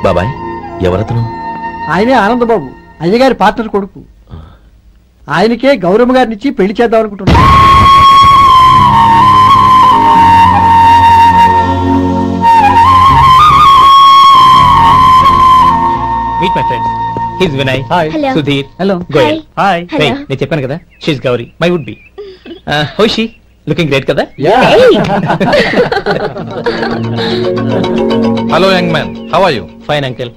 బాబాయ్ ఎవరతను? ఆయనే ఆనందబాబు, అయ్యగారి పార్ట్నర్ కొడుకు. ఆయనకే గౌరమ్మ గారినిచ్చి పెళ్లి చేద్దాం అనుకుంటున్నా. Meet my friends. His Vinay, Sudheer, hello. Goyal. Hi. నేను చెప్పాను కదా, she's Gauri, my would be. How she looking great కదా? Hello young man, how are you? Fine uncle.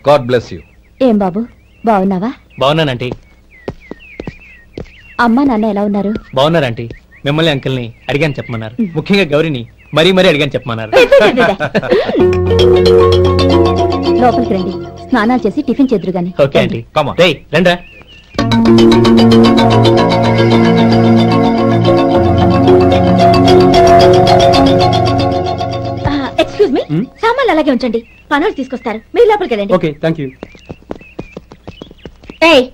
God bless you. ఏం బాబు, బాగున్నావా? బాగున్నానంటీ. అమ్మా నాన్న ఎలా ఉన్నారు? బాగున్నారంటీ. మిమ్మల్ని అంకిల్ని అడిగాను చెప్పమన్నారు. ముఖ్యంగా గౌరీని మరీ మరీ అడిగాను చెప్పమన్నారు. లోపలికి రండి, స్నానాలు చేసి టిఫిన్ చేద్దరు గాని. Okay aunty. రేయ్ రండ్రా. ఎక్స్క్యూజ్ మీ, సామాన్లు అలాగే ఉంచండి, పనులు తీసుకొస్తారు, మీరు లోపలికి వెళ్ళండి. Okay, thank you. ఏయ్,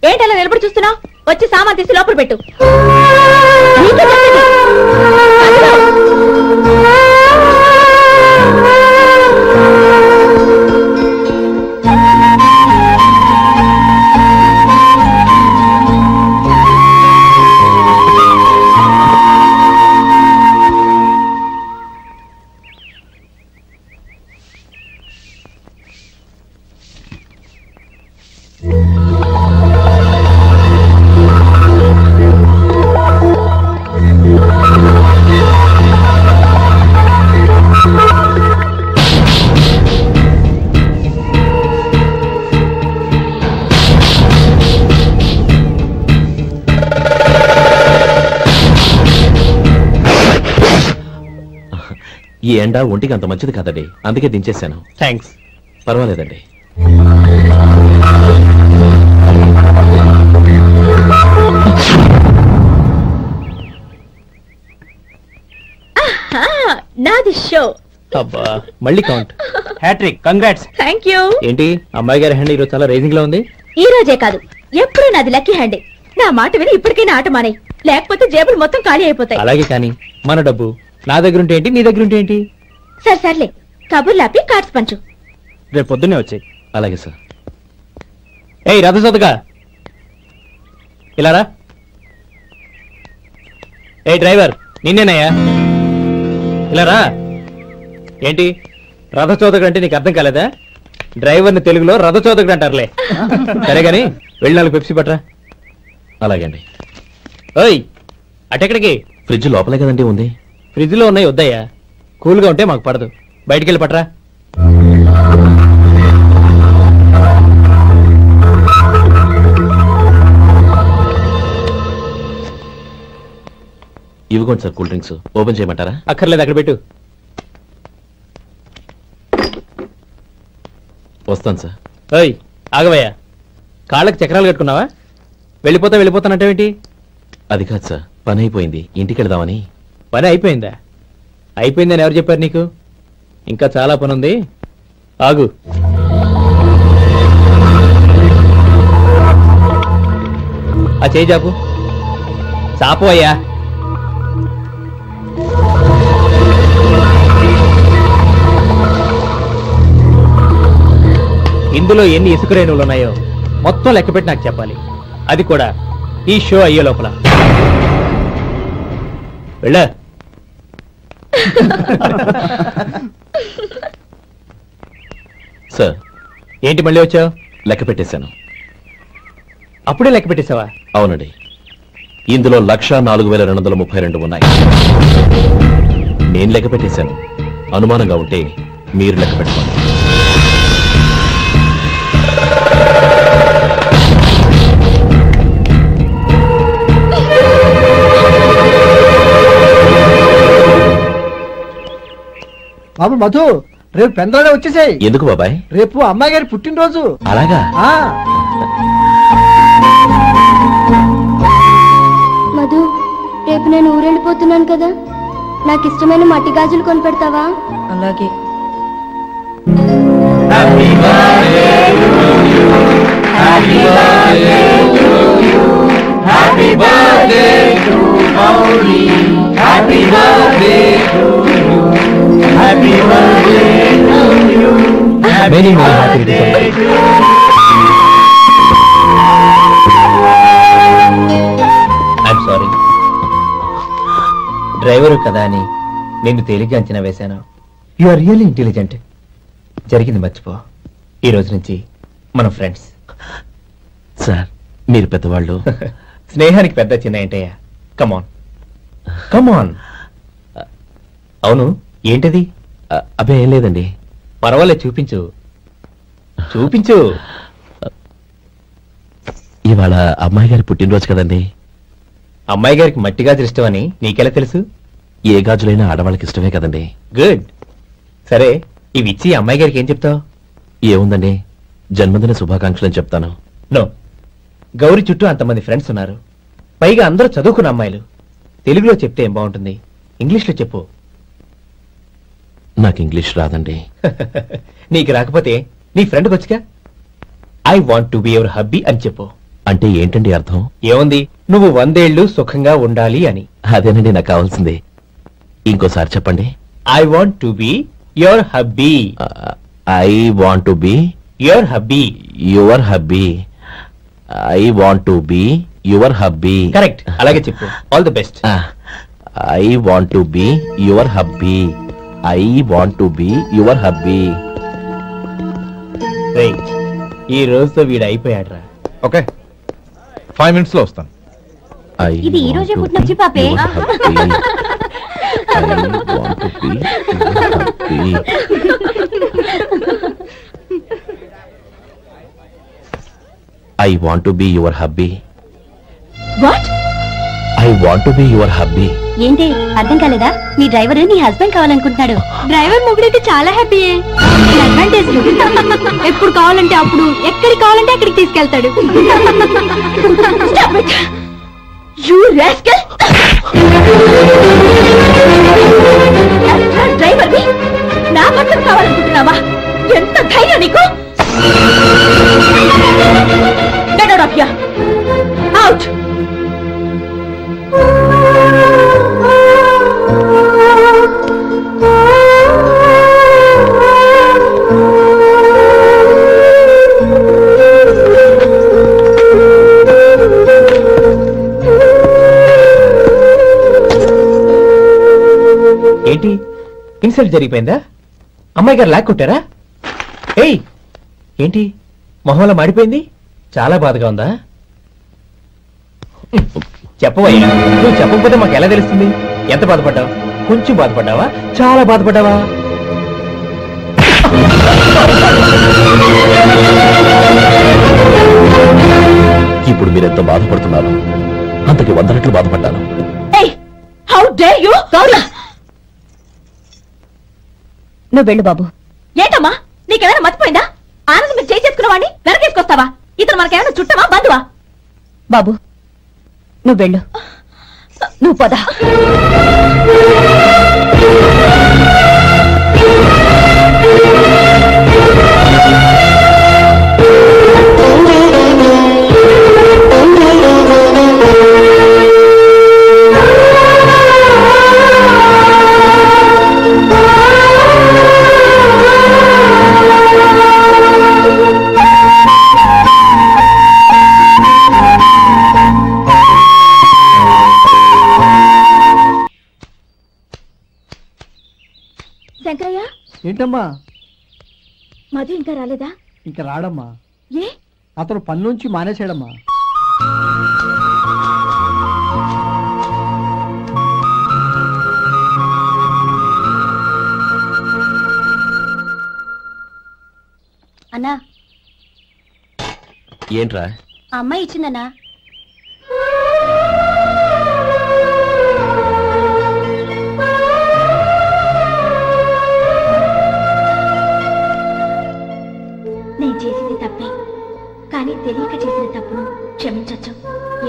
ఏంటి అలా నిలబడి చూస్తున్నావు? వచ్చి సామాన్ తీసి లోపల పెట్టు. ఈ ఎండ ఒంటికి అంత మంచిది కాదండి, అందుకే దించేశాను. థ్యాంక్స్. పర్వాలేదండి. నాది షో. అబ్బా, మళ్ళీ count. Hattrick, congrats. Thank you. ఏంటి అమ్మాయి గారి హ్యాండ్ ఈరోజు చాలా రైజింగ్ లో ఉంది? ఈ రోజే కాదు, ఎప్పుడు నాది లక్కీ హ్యాండే. నా మాట విని ఇప్పటికైనా ఆట మానే, లేకపోతే జేబులు మొత్తం ఖాళీ అయిపోతాయి. అలాగే కానీ మన డబ్బు నా దగ్గర ఉంటే ఏంటి, నీ దగ్గర ఉంటే ఏంటి? సరే సర్లే, కబుర్లు ఆపి కార్డ్స్ పంచు. రేపు పొద్దున్నే వచ్చాయి. అలాగే సార్. ఏయ్ రథసోదగా, ఇలారా. ఏ డ్రైవర్, నిన్నేనయ్యా, ఇలారా. ఏంటి రథచోదకుడు అంటే నీకు అర్థం కాలేదా? డ్రైవర్ని తెలుగులో రథచోదకుడు అంటారులే. సరే గాని వెళ్ళి 4 పెప్సీ పట్రా. అలాగే అండి. ఓయ్, అటెక్కడికి? ఫ్రిడ్జ్ లోపలే కదండి ఉంది. ఫ్రిడ్జ్ లో ఉన్నాయి, వద్దయ్యా. కూల్గా ఉంటే మాకు పడదు. బయటికి వెళ్ళి పట్రా. ఇవ్వకోండి సార్, కూల్ డ్రింక్స్. ఓపెన్ చేయమంటారా? అక్కర్లేదు, అక్కడ పెట్టు. వస్తాను సార్. ఓయ్ ఆగవయ్యా, కాళ్ళకి చక్రాలు కట్టుకున్నావా? వెళ్ళిపోతానంటావేంటి? అది కాదు సార్, పని అయిపోయింది, ఇంటికి వెళదామని. పని అయిపోయిందా? అయిపోయిందని ఎవరు చెప్పారు నీకు? ఇంకా చాలా పని ఉంది, ఆగు. ఆ చేయి చాపు. చాపు అయ్యా. ఇందులో ఎన్ని ఇసుక రేణువులు ఉన్నాయో మొత్తం లెక్కపెట్టి నాకు చెప్పాలి. అది కూడా ఈ షో అయ్యే లోపల. వెళ్ళ. సార్. ఏంటి మళ్ళీ వచ్చావు? లెక్క పెట్టేశాను. అప్పుడే లెక్క పెట్టేశావా? అవునండి. ఇందులో 1,04,232 ఉన్నాయి. నేను లెక్క పెట్టేశాను. అనుమానంగా ఉంటే మీరు లెక్క పెట్టుకోండి. బాబు మధు, రేపు పెందలోనే వచ్చేసాయి. ఎందుకు బాబాయ్? రేపు అమ్మాయి గారి పుట్టినరోజు. అలాగా? మధు, రేపు నేను ఊరెళ్ళిపోతున్నాను కదా, నాకు ఇష్టమైన మట్టి గాజులు కొనిపెడతావా? అలాగే. Happy birthday to you. Many many happy returns. I'm sorry, driver కదా అని నిన్ను తేలిగ్గా అంచనా వేశాను. You are really intelligent. జరిగింది మర్చిపో. ఈ రోజు నుంచి మనం ఫ్రెండ్స్. సార్ మీరు పెద్దవాళ్ళు. స్నేహానికి పెద్ద చిన్న ఏంటయ్యా? కమాన్ కమాన్. అవును, ఏంటది? అబ్బే ఏం లేదండి. పర్వాలేదు, చూపించు చూపించు. ఇవాళ అమ్మాయి గారి పుట్టినరోజు కదండి. అమ్మాయి గారికి మట్టి గాజులు ఇష్టమని నీకెలా తెలుసు? ఏ గాజులైనా ఆడవాళ్ళకి ఇష్టమే కదండి. గుడ్. సరే, ఇవి ఇచ్చి అమ్మాయి గారికి ఏం చెప్తావు? ఏముందండి, జన్మదిన శుభాకాంక్షలు అని చెప్తాను. నో, గౌరీ చుట్టూ అంతమంది ఫ్రెండ్స్ ఉన్నారు. పైగా అందరూ చదువుకున్న అమ్మాయిలు. తెలుగులో చెప్తే ఏం బాగుంటుంది? ఇంగ్లీష్లో చెప్పు. నాకు ఇంగ్లీష్ రాదండి. నీకు రాకపోతే నీ ఫ్రెండ్కి వచ్చిగా I want to be your hubby అని చెప్పు. అంటే ఏంటండి అర్థం? ఏముంది, నువ్వు 100 ఏళ్ళు సుఖంగా ఉండాలి అని. అదేనండి నాకు కావాల్సింది. ఇంకోసారి చెప్పండి. I want to be your hubby. I want to be your hubby. Your hubby. I want to be your hubby. Correct, అలాగే చెప్పు. All the best. I want to be your hubby. I want to be your hubby. ఈ రోజుతో వీడు అయిపోయాడ్రా. Okay, 5 minutes లో వస్తాను. ఇది ఈ రోజే పుట్టినొచ్చి పాపే. I want to be your hubby. What? I want to be your hubby. ఏంటి అర్థం కాలేదా? నీ డ్రైవర్ నీ హస్బెండ్ కావాలనుకుంటున్నాడు. డ్రైవర్ మొగుడైతే చాలా హ్యాపీయే. అడ్వాంటేజ్ ఎప్పుడు కావాలంటే అప్పుడు, ఎక్కడికి కావాలంటే అక్కడికి తీసుకెళ్తాడు. డ్రైవర్ నా భర్తను కావాలనుకుంటున్నావా? ఎంత ధైర్యం నీకు! Get out of here! Out! ఏంటి, ఇన్సల్ట్ జరిగిపోయిందా? అమ్మాయి గారు లాక్కొట్టారా? ఏయ్, ఏంటి మొహంలో మాడిపోయింది? చాలా బాధగా ఉందా? చెప్పవయ్యా, నువ్వు చెప్పకపోతే మాకు ఎలా తెలుస్తుంది? ఎంత బాధపడ్డావు? కొంచెం బాధపడ్డావా? చాలా బాధపడ్డావా? ఇప్పుడు మీరెంత బాధపడుతున్నారు, అంతకి 100 రెట్లు బాధపడ్డాను. How dare you! గౌరీ, నువ్వు వెళ్ళు బాబు. ఏంటమ్మా, నీకేమైనా మర్చిపోయిందా? ఆనందం మీరు చేసుకున్న వాడిని వెనకేసుకొస్తావా? ఇతను మనకేమైనా చుట్టమా, బంధువా? బాబు నువ్వు వెళ్ళు, నువ్వు పద. శంకరయ్య, ఏంటమ్మా? మధు ఇంకా రాలేదా? ఇంకా రాడమ్మా. ఏ? అతను పనిలోంచి మానేశాడమ్మా. అన్నా, ఏంట్రా? ఆ అమ్మాయి ఇచ్చిందన్నా. నేను చేసింది తప్పే, కానీ తెలియక చేసిన తప్పును క్షమించొచ్చు.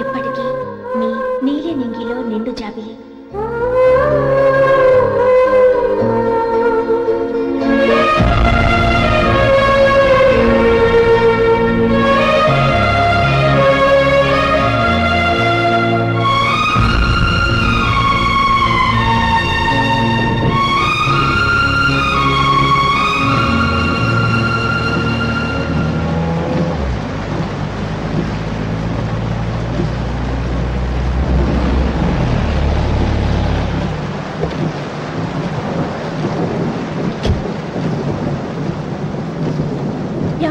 ఎప్పటికీ మీ నీలి నింగిలో నిండు జాబిలి.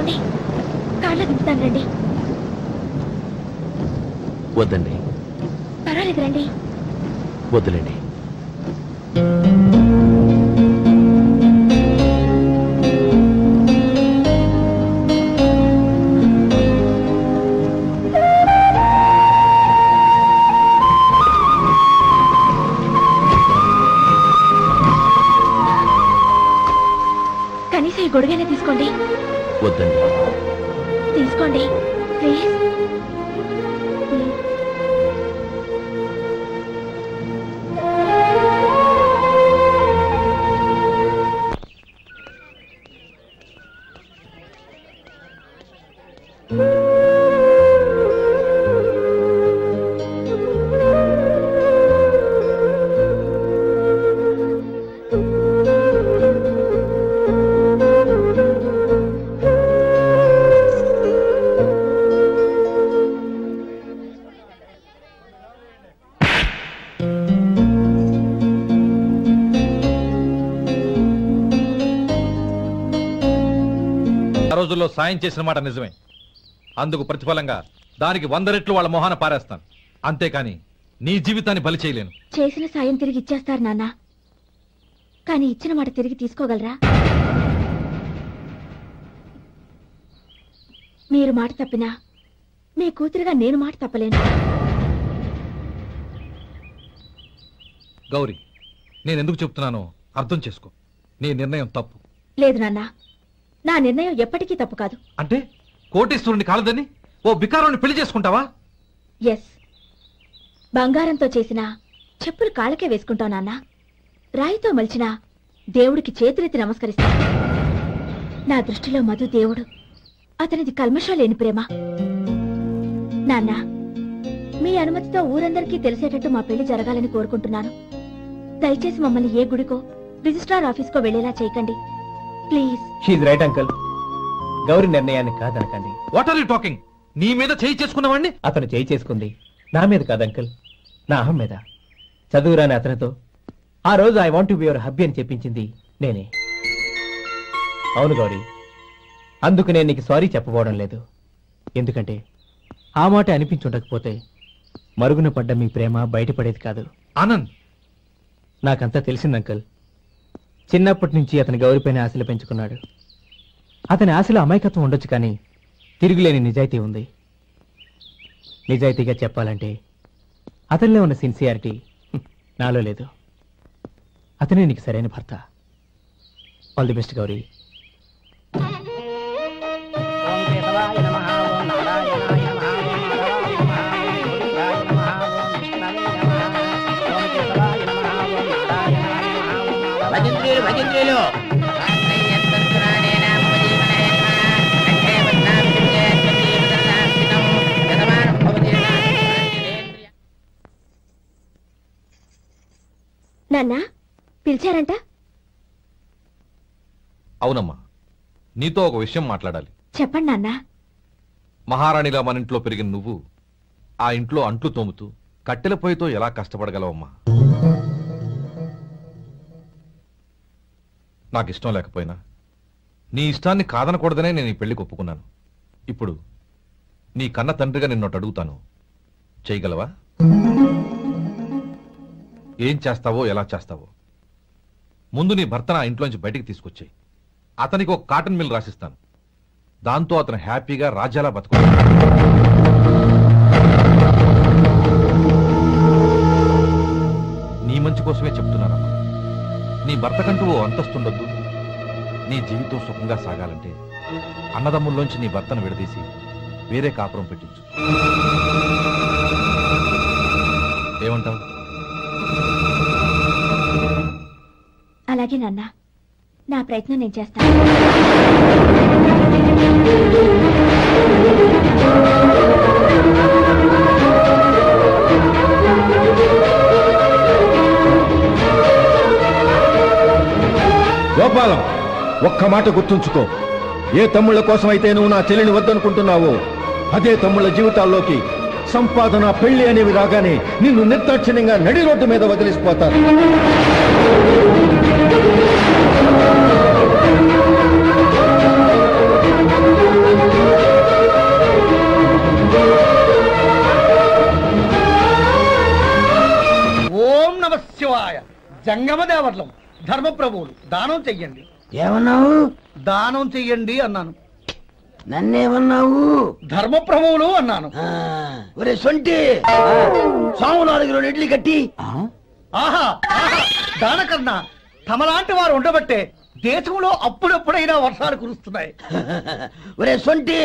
ఏమండి కార్లో దింపుతాను రండి. వద్దండి, పర్వాలేదు రండి. వద్దులేండి. కనీసం ఈ గొడుగైనా తీసుకోండి. వద్దండి. తీసుకోండి ప్లీజ్. రోజుల్లో సాయం చేసిన మాట నిజమే. అందుకు ప్రతిఫలంగా దానికి 100 రెట్లు వాళ్ళ మొహాన పారేస్తాను. అంతేకాని నీ జీవితాన్ని బలి చేయలేను. చేసిన సాయం తిరిగి ఇచ్చేస్తారు నాన్న, కానీ ఇచ్చిన మాట తిరిగి తీసుకోగలరా? మీరు మాట తప్పినా మీ కూతురుగా నేను మాట తప్పలేను. గౌరీ, నేనెందుకు చెప్తున్నానో అర్థం చేసుకో. నీ నిర్ణయం తప్పు. లేదు నాన్న, నా నిర్ణయం ఎప్పటికీ తప్పు కాదు. అంటే కోటీశ్వరుని కాలదని ఓ బికారాన్ని పెళ్లి చేసుకుంటావా? ఎస్, బంగారంతో చేసిన చెప్పులు కాళ్ళకే వేసుకుంటావు నాన్న. రాయితో మలిచిన దేవుడికి చేతులెత్తి నమస్కరిస్తా. నా దృష్టిలో మధు దేవుడు, అతనిది కల్మషం లేని ప్రేమ. నాన్న, మీ అనుమతితో ఊరందరికీ తెలిసేటట్టు మా పెళ్లి జరగాలని కోరుకుంటున్నాను. దయచేసి మమ్మల్ని ఏ గుడికో రిజిస్ట్రార్ ఆఫీస్కో వెళ్లేలా చేయకండి please. She's right uncle. Gauri నిర్ణయాన్ని కాదనకండి. What are you talking? నీ మీద చేయి చేసుకున్నవాడిని అతను చేయి చేసుకుంది నా మీద కాదు అంకుల్, నా అహం మీద. చదువురాని అతనితో ఆ రోజు I want to be your hubby అని చెప్పించింది నేనే. అవును గౌరీ, అందుకు నేను నీకు సారీ చెప్పబోవడం లేదు. ఎందుకంటే ఆ మాట అనిపించుండకపోతే మరుగున పడ్డ మీ ప్రేమ బయటపడేది కాదు. ఆనంద్, నాకంతా తెలిసింది అంకుల్. చిన్నప్పటి నుంచి అతని గౌరీపైన ఆశలు పెంచుకున్నాడు. అతని ఆశలో అమాయకత్వం ఉండొచ్చు, కానీ తిరుగులేని నిజాయితీ ఉంది. నిజాయితీగా చెప్పాలంటే అతనిలో ఉన్న సిన్సియారిటీ నాలో లేదు. అతనే నీకు సరైన భర్త. All the best Gauri. నాన్న పిలిచారంట? అవునమ్మా, నీతో ఒక విషయం మాట్లాడాలి. చెప్పండి నాన్న. మహారాణిగా మన ఇంట్లో పెరిగిన నువ్వు ఆ ఇంట్లో అంట్లు తోముతూ కట్టెల పొయ్యితో ఎలా కష్టపడగలవమ్మా? నాకు ఇష్టం లేకపోయినా నీ ఇష్టాన్ని కాదనకూడదనే నేను ఈ పెళ్లికి ఒప్పుకున్నాను. ఇప్పుడు నీ కన్న తండ్రిగా నిన్నొట్టు అడుగుతాను, చేయగలవా? ఏం చేస్తావో, ఎలా చేస్తావో ముందు నీ భర్తను ఆ ఇంట్లోంచి బయటికి తీసుకొచ్చాయి. అతనికి ఒక కాటన్ మిల్ రాసిస్తాను. దాంతో అతను హ్యాపీగా రాజ్యాలా బతుకుతాడు. నీ మంచి కోసమే చెప్తున్నానమ్మా. నీ భర్తకంటూ ఓ అంతస్తుండొద్దు. నీ జీవితం సుఖంగా సాగాలంటే అన్నదమ్ముల్లోంచి నీ భర్తను విడదీసి వేరే కాపురం పెట్టించు. ఏమంటావు? అలాగే నాన్న, నా ప్రయత్నం నేను చేస్తాను. గోపాలం, ఒక్క మాట గుర్తుంచుకో. ఏ తమ్ముళ్ళ కోసం అయితే నువ్వు నా చెల్లిని వద్దనుకుంటున్నావో అదే తమ్ముళ్ళ జీవితాల్లోకి సంపాదన, పెళ్లి అనేవి రాగానే నిన్ను నిర్దాక్షిణ్యంగా నడి రోడ్డు మీద వదిలిసిపోతారు. జంగమ దేవర్లం ధర్మప్రభువులు దానం చెయ్యండి. ఏమన్నావు? దానం చెయ్యండి అన్నాను. నన్నేమన్నావు? ధర్మప్రభువులు అన్నాను. ఒరే సొంటి, సాము 4 ఇడ్లీ కట్టి. ఆహా దానకన్నా తమలాంటి వారు ఉండబట్టే దేశంలో అప్పుడప్పుడైనా వర్షాలు కురుస్తున్నాయి. ఒరే సొంటి,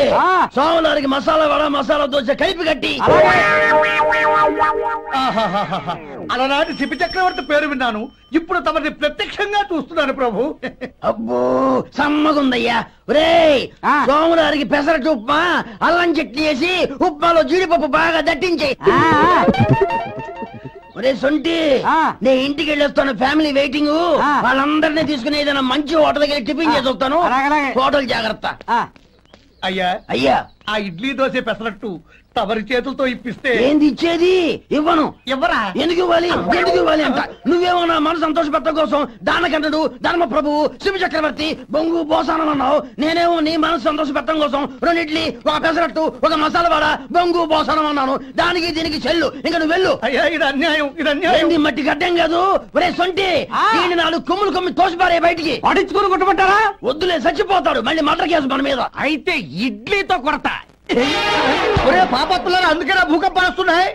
సాము మసాలా వడ మసాలా దోశ కలిపి కట్టి. అలనాటి శిపి చక్రవర్తి పేరు విన్నాను, ఇప్పుడు తమని ప్రత్యక్షంగా చూస్తున్నాను ప్రభు. అబ్బో సమ్మగుందయ్యా. ఒరే సోములారికి పెసరట్టు ఉప్మా అల్లం చట్నీ వేసి ఉప్మాలో జీడిపప్పు బాగా దట్టించేయి. ఒరే సొంటి, నేను ఇంటికి వెళ్ళొస్తాను, ఫ్యామిలీ వెయిటింగ్. వాళ్ళందరినీ తీసుకుని ఏదైనా మంచి హోటల్ దగ్గర టిఫిన్ చేసి వస్తాను. హోటల్ జాగ్రత్త. అయ్యా అయ్యా, ఆ ఇడ్లీ దోశ పెసరట్టు తమరి చేతులతో ఇప్పిస్తే. ఏంది ఇచ్చేది? ఇవ్వను. ఎవరా? ఎందుకు ఇవ్వాలి? ఎందుకు ఇవ్వాలి అంట? నువ్వేమో నా మనసు సంతోషపెట్టడం కోసం దానకంటుడు ధర్మ ప్రభువు శివ చక్రవర్తి బొంగు బోసానం అన్నావు. నేనేమో నీ మనసు సంతోషపెట్టడం కోసం 2 ఇడ్లీ, 1 పెసరట్టు, 1 మసాలా వడ, బొంగు బోసానం అన్నాను. దానికి దీనికి చెల్లు. ఇంకా నువ్వు వెళ్ళు. అయ్యా ఇది అన్యాయం, ఇది అన్యాయం. ఏంది మట్టి గడ్డం కాదు. ఒరే సొంటి, దీన్ని 4 కొమ్ములు కొమ్మి తోసిపారే బయటికి. పడించుకుని కొట్టమంటారా? వద్దులే, చచ్చిపోతాడు. మళ్ళీ మర్డర్ కేసు మన మీద. అయితే ఇడ్లీతో కొడతా. ఒరే పాపత్తులారా, అందుకేనా భూకంపాలు వస్తున్నాయి?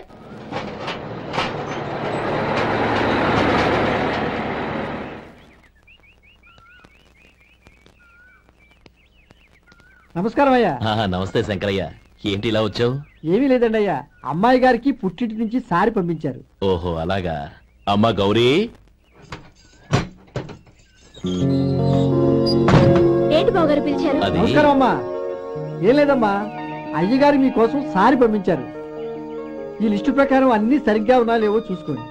నమస్కారం అయ్యా. నమస్తే శంకరయ్య, ఏంటి ఇలా వచ్చావు? ఏమీ లేదండి అయ్యా, అమ్మాయి గారికి పుట్టింటి నుంచి సారి పంపించారు. ఓహో అలాగా. అమ్మా గౌరీ. ఏంటి బావగారు పిలిచారు? అది నమస్కారం అమ్మా. ఏం లేదమ్మా, అయ్యగారు మీకోసం సారి పంపించారు. ఈ లిస్టు ప్రకారం అన్ని సరిగ్గా ఉన్నా లేవో చూసుకోండి.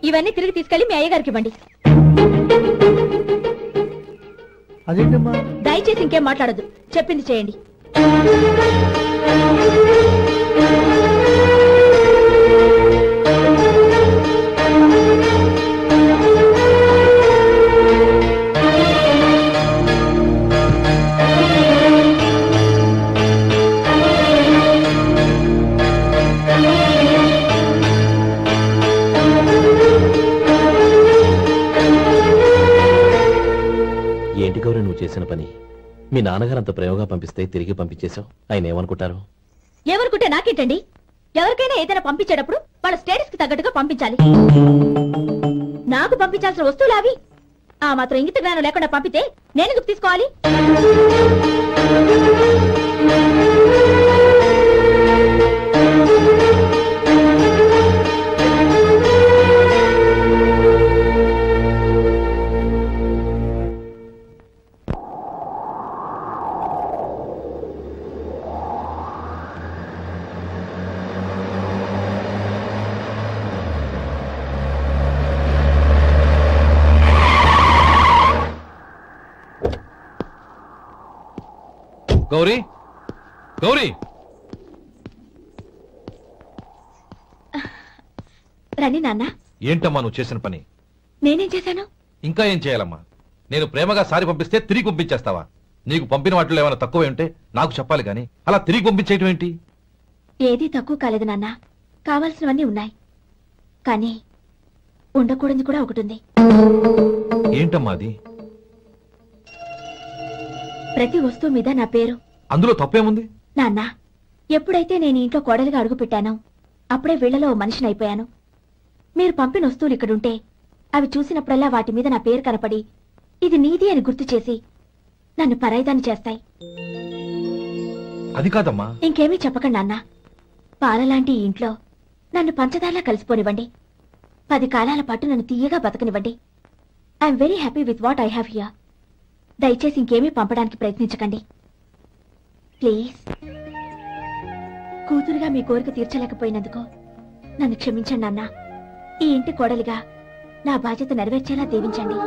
ఇవన్నీ తిరిగి తీసుకెళ్లి మీ అయ్యగారికి ఇవ్వండి. అదేంటమ్మా? దయచేసి ఇంకేం మాట్లాడద్దు, చెప్పింది చేయండి. ఏంటి గౌరీ నువ్వు చేసిన పని? మీ నాన్నగారు అంత ప్రేమగా పంపిస్తే తిరిగి పంపించేశావు. ఆయన ఏమనుకుంటారు? ఏమనుకుంటే నాకేంటండి? ఎవరికైనా ఏదైనా పంపించేటప్పుడు వాళ్ళ స్టేటస్ కి తగ్గట్టుగా పంపించాలి. నాకు పంపించాల్సిన వస్తువులు అవి. ఆ మాత్రం ఇంగిత జ్ఞానం లేకుండా పంపితే నేనెందుకు తీసుకోవాలి? గౌరీ, గౌరీ, రండి నాన్న. ఏంటమ్మా నువ్వు చేసిన పని? నేనేం చేశాను? ఇంకా ఏం చేయాలమ్మా? నేను ప్రేమగా సారి పంపిస్తే తిరిగి పంపించేస్తావా? నీకు పంపిన వాటిలో ఏమైనా తక్కువ ఉంటే నాకు చెప్పాలి గాని అలా తిరిగి పంపించేయటం ఏంటి? ఏదీ తక్కువ కాలేదు నాన్న, కావాల్సినవన్నీ ఉన్నాయి. కానీ ఉండకూడదు కూడా ఒకటి ఉంది. ఏంటమ్మా అది? ప్రతి వస్తువు మీద నా పేరు. అందులో తప్పేముంది? నాన్న, ఎప్పుడైతే నేను ఇంట్లో కోడలిగా అడుగు పెట్టానో అప్పుడే వీళ్లలో ఓ మనిషిని అయిపోయాను. మీరు పంపిన వస్తువులు ఇక్కడుంటే అవి చూసినప్పుడల్లా వాటి మీద నా పేరు కనపడి ఇది నీది అని గుర్తు చేసి నన్ను పరాయిదాన్ని చేస్తాయి. అది కాదమ్మా. ఇంకేమీ చెప్పకండి నాన్న. పాలలాంటి ఈ ఇంట్లో నన్ను పంచదారలా కలిసిపోనివ్వండి. 10 కాలాల పాటు నన్ను తీయగా బతకనివ్వండి. I'm very happy with what I have here. దయచేసి ఇంకేమీ పంపడానికి ప్రయత్నించకండి ప్లీజ్. కూతురుగా మీ కోరిక తీర్చలేకపోయినందుకు నన్ను క్షమించండి నాన్న. ఈ ఇంటి కోడలిగా నా బాధ్యత నెరవేర్చేలా దీవించండి.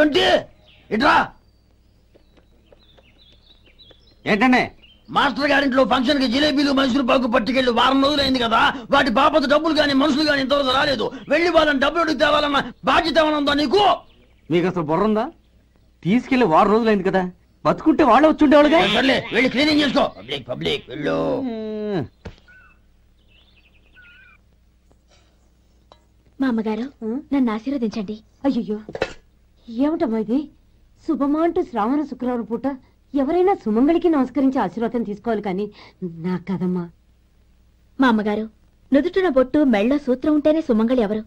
సొంటి ఇట్రా. ఏంటండి? మాస్టర్ గారింట్లో ఫంక్షన్ కి జిలేబీలు మైసూరు పాకు పట్టుకెళ్ళి వారం రోజులైంది కదా, వాటి బాపత డబ్బులు గాని మనుషులు గాని ఇంతవరకు రాలేదు. వెళ్ళి వాళ్ళని డబ్బులు అడిగి తేవాలన్న బాధ్యత ఏమైనా ఉందా నీకు? మీకు అసలు బుర్ర ఉందా? తీసుకెళ్లి వారం రోజులైంది కదా, బతుకుంటే వాళ్ళే వచ్చి ఉండేవాళ్ళుగా. సర్లే వెళ్ళి క్లీనింగ్ చేసుకో. పబ్లిక్ పబ్లిక్ వెళ్ళు. మా అమ్మగారు నన్ను ఆశీర్వదించండి. అయ్యో ఏమిటమ్మా ఇది? శుభమా అంటూ శ్రావణ శుక్రవారం పూట ఎవరైనా సుమంగళికి నమస్కరించి ఆశీర్వాదం తీసుకోవాలి కానీ నాకు కదమ్మా. మా అమ్మగారు నుదుటిన బొట్టు మెళ్ళో సూత్రం ఉంటేనే సుమంగళి ఎవరు?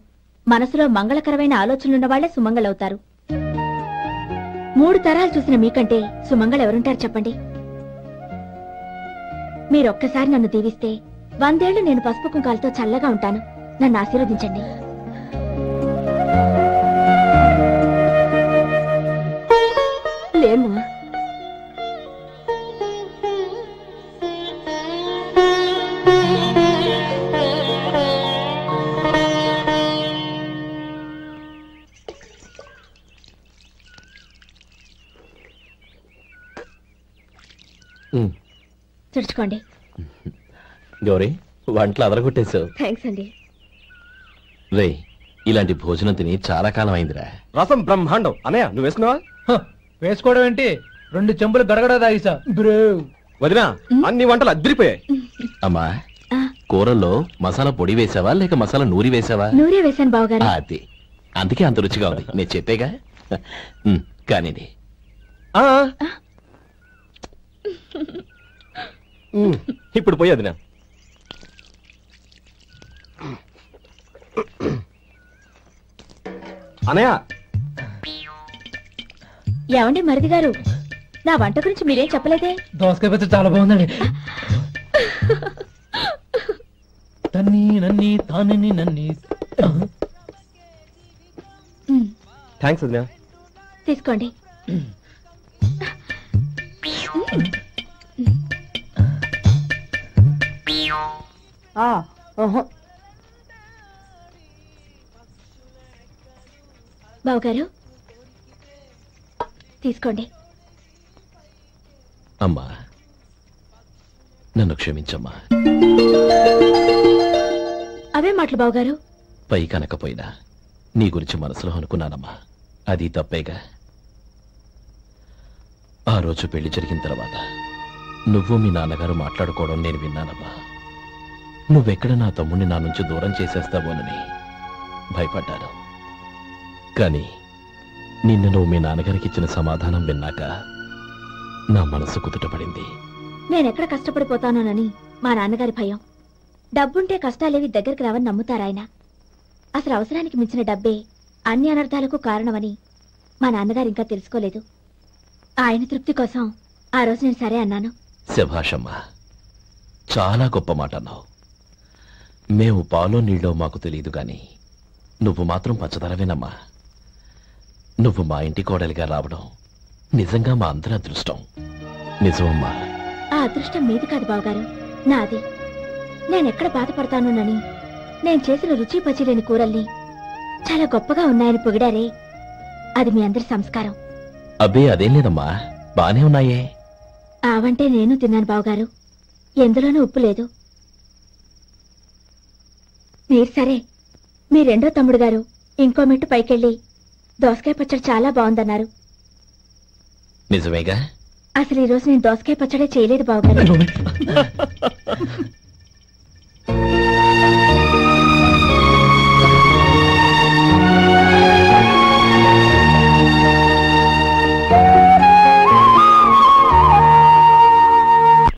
మనసులో మంగళకరమైన ఆలోచనలున్న వాళ్లే సుమంగళవుతారు. 3 తరాలు చూసిన మీకంటే సుమంగళ ఎవరుంటారు చెప్పండి? మీరొక్కసారి నన్ను దీవిస్తే 100 ఏళ్లు నేను పసుపు కుంకాలతో చల్లగా ఉంటాను. నన్ను ఆశీర్వదించండి. లేమ్మా, తుడుచుకోండి. గౌరీ, వంటలు అదరగొట్టేశావు. థ్యాంక్స్ అండి. రే, ఇలాంటి భోజనం తిని చాలా కాలం అయిందిరా. రసం బ్రహ్మాండం. అనయ్య నువ్వు వేసుకున్నావా? వేసుకోవడం ఏంటి, 2 చెంబులు గడగడ తాగిసా. వదినా, అన్ని వంటలు అద్దరిపోయాయి. అమ్మా, కూరల్లో మసాలా పొడి వేసావా లేక మసాలా నూరి వేసావా? నూరే వేశాను బావగారు. అది అందుకే అంత రుచిగా ఉంది. నేను చెప్పేగా. కానీ ఇప్పుడు పోయి వదినా. అనయ్య, ఏమండి మరిది గారు, నా వంట గురించి మీరేం చెప్పలేదే? దోసకాయ పచ్చడి చాలా బాగుందండి. తన్ని నన్ని తానని నన్ని. థ్యాంక్స్ వదినా. తీసుకోండి. బావగారు తీసుకోండి. అమ్మా, నన్ను క్షమించమ్మా. అవే మాటలు బావగారు. పై కనకపోయినా నీ గురించి మనసులో అనుకున్నానమ్మా. అది తప్పేగా. ఆ రోజు పెళ్లి జరిగిన తర్వాత నువ్వు మీ నాన్నగారు మాట్లాడుకోవడం నేను విన్నానమ్మా. నువ్వెక్కడ నా తమ్ముడిని నా నుంచి దూరం చేసేస్తావోనని భయపడ్డాను. కానీ నిన్ను నువ్వు మీ నాన్నగారికి ఇచ్చిన సమాధానం విన్నాక నా మనసు కుదుటపడింది. నేనెక్కడ కష్టపడిపోతానోనని మా నాన్నగారి భయం. డబ్బుంటే కష్టాలేవి దగ్గరికి రావని నమ్ముతారాయన. అసలు అవసరానికి మించిన డబ్బే అన్ని అనర్థాలకు కారణమని మా నాన్నగారు ఇంకా తెలుసుకోలేదు. ఆయన తృప్తి కోసం ఆ రోజు నేను సరే అన్నాను. శభాషమ్మా, చాలా గొప్ప మాట అన్నావు. మేము పాలో నీళ్ళో మాకు తెలియదు గాని నువ్వు మాత్రం పచ్చదనవేనమ్మా. నువ్వు మా ఇంటి కోడలిగా రావడం నిజంగా మా అందరి అదృష్టం. నిజమమ్మా. ఆ అదృష్టం మీది కాదు బావగారు, నాది. నేనెక్కడ బాధపడతానోనని నేను చేసిన రుచి పచిలేని కూరల్ని చాలా గొప్పగా ఉన్నాయని పొగిడారే, అది మీ అందరి సంస్కారం. అబ్బే అదేం లేదమ్మా, బానే ఉన్నాయే. ఆవంటే నేను తిన్నాను బావగారు, ఎందులోనూ ఉప్పు లేదు. మీరు సరే, మీ రెండో తమ్ముడు గారు ఇంకో మెట్టు పైకెళ్ళి దోసకాయ పచ్చడి చాలా బాగుందన్నారు. నిజమేగా? అసలు ఈ రోజు నేను దోసకాయ పచ్చడే చేయలేదు బావగారు.